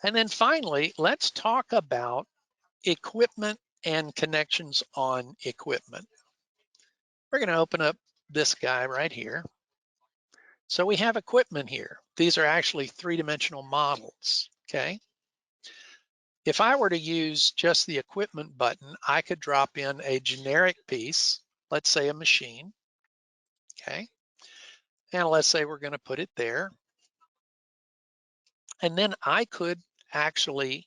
And then finally, let's talk about equipment and connections on equipment. We're going to open up this guy right here. So we have equipment here. These are actually three-dimensional models, okay? If I were to use just the equipment button, I could drop in a generic piece, let's say a machine, okay? And let's say we're going to put it there. And then I could actually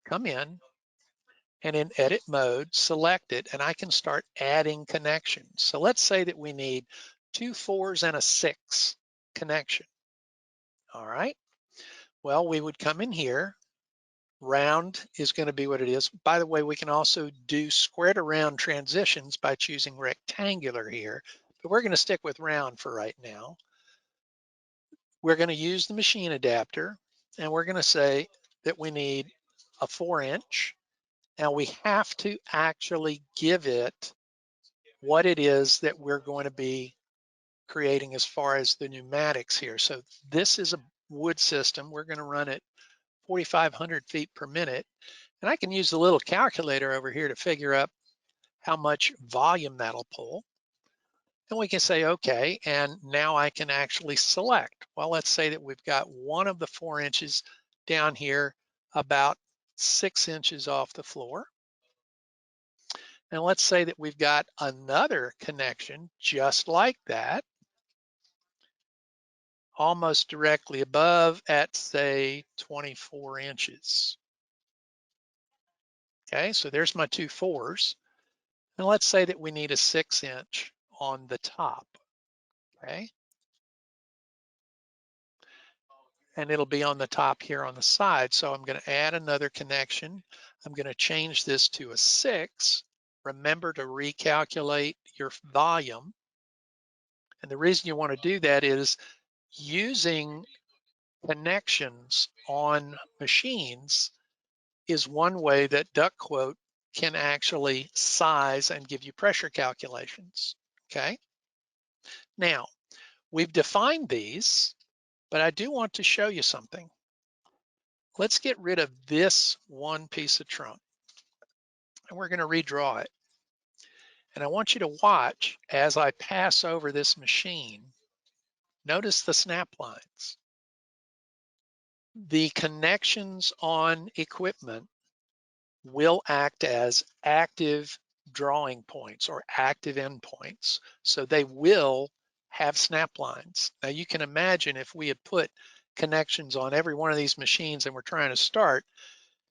come in and in edit mode, select it, and I can start adding connections. So let's say that we need 2 4s and a 6 connection. All right. Well, we would come in here. Round is going to be what it is. By the way, we can also do squared around transitions by choosing rectangular here, but we're going to stick with round for right now. We're going to use the machine adapter, and we're going to say that we need a 4-inch. Now we have to actually give it what it is that we're going to be creating as far as the pneumatics here. So this is a wood system. We're going to run it 4,500 feet per minute. And I can use the little calculator over here to figure out how much volume that'll pull. And we can say, okay, and now I can actually select. Well, let's say that we've got one of the 4 inches down here about 6 inches off the floor. And let's say that we've got another connection just like that, almost directly above at say 24 inches. Okay, so there's my 2 4s. And let's say that we need a 6-inch on the top, okay? And it'll be on the top here on the side. So I'm gonna add another connection. I'm gonna change this to a 6. Remember to recalculate your volume. And the reason you wanna do that is using connections on machines is one way that DuckQuote can actually size and give you pressure calculations, okay? Now, we've defined these, but I do want to show you something. Let's get rid of this one piece of trunk, and we're gonna redraw it. And I want you to watch as I pass over this machine. Notice the snap lines. The connections on equipment will act as active drawing points or active endpoints. So they will have snap lines. Now you can imagine if we had put connections on every one of these machines and we're trying to start,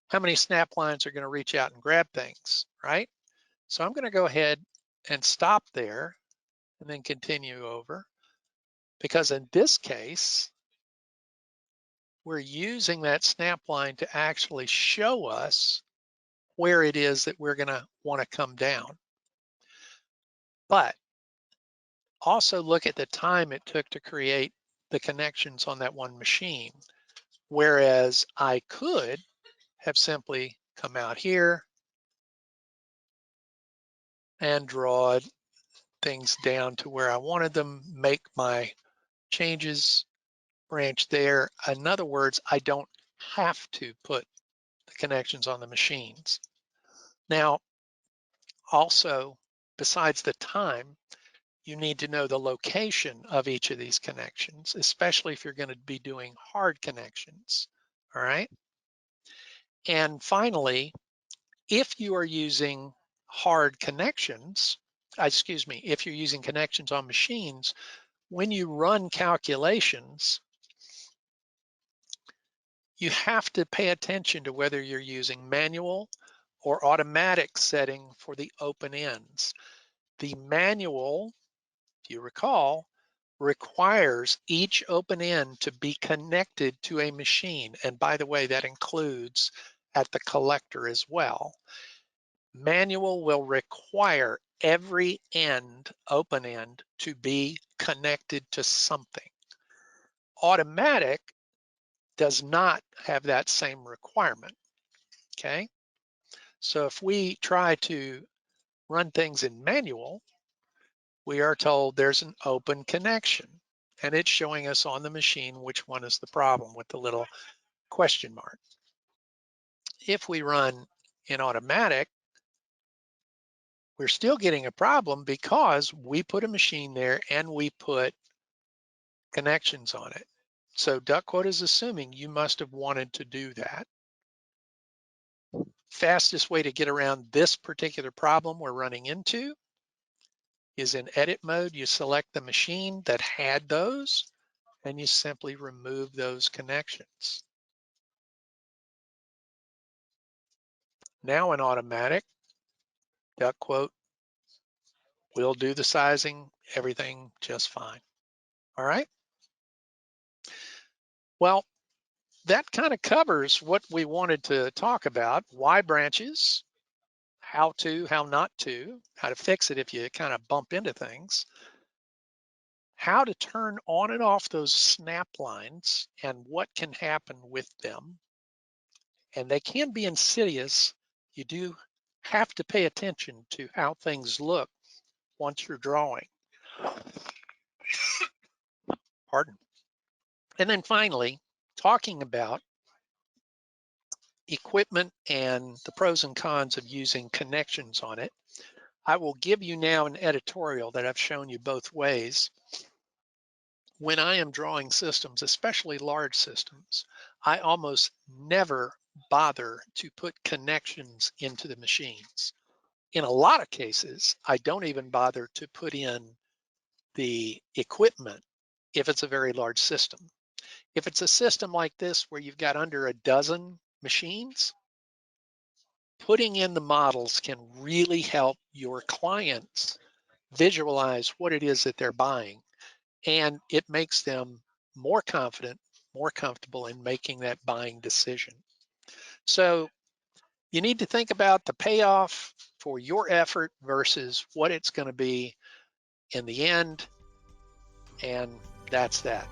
how many snap lines are going to reach out and grab things, right? So I'm going to go ahead and stop there and then continue over, because in this case, we're using that snap line to actually show us where it is that we're going to want to come down. But also look at the time it took to create the connections on that one machine. Whereas I could have simply come out here and draw things down to where I wanted them, make my changes, branch there. In other words, I don't have to put the connections on the machines. Now, also, besides the time, you need to know the location of each of these connections, especially if you're going to be doing hard connections, all right? And finally, if you are using hard connections, if you're using connections on machines, when you run calculations, you have to pay attention to whether you're using manual or automatic setting for the open ends. The manual, if you recall, requires each open end to be connected to a machine. And by the way, that includes at the collector as well. Manual will require every end, open end, to be connected to something. Automatic does not have that same requirement, okay? So if we try to run things in manual, we are told there's an open connection, and it's showing us on the machine which one is the problem with the little question mark. If we run in automatic, we're still getting a problem because we put a machine there and we put connections on it. So DuckQuote is assuming you must have wanted to do that. Fastest way to get around this particular problem we're running into is in edit mode. You select the machine that had those and you simply remove those connections. Now in automatic, DuckQuote will do the sizing, everything just fine. All right. Well, that kind of covers what we wanted to talk about: why branches, how to, how not to, how to fix it if you kind of bump into things, how to turn on and off those snap lines and what can happen with them. And they can be insidious. You do have to pay attention to how things look once you're drawing. Pardon. And then finally, talking about equipment and the pros and cons of using connections on it. I will give you now an editorial that I've shown you both ways. When I am drawing systems, especially large systems, I almost never bother to put connections into the machines. In a lot of cases, I don't even bother to put in the equipment if it's a very large system. If it's a system like this where you've got under a dozen machines, putting in the models can really help your clients visualize what it is that they're buying, and it makes them more confident, more comfortable in making that buying decision. So you need to think about the payoff for your effort versus what it's going to be in the end, and that's that.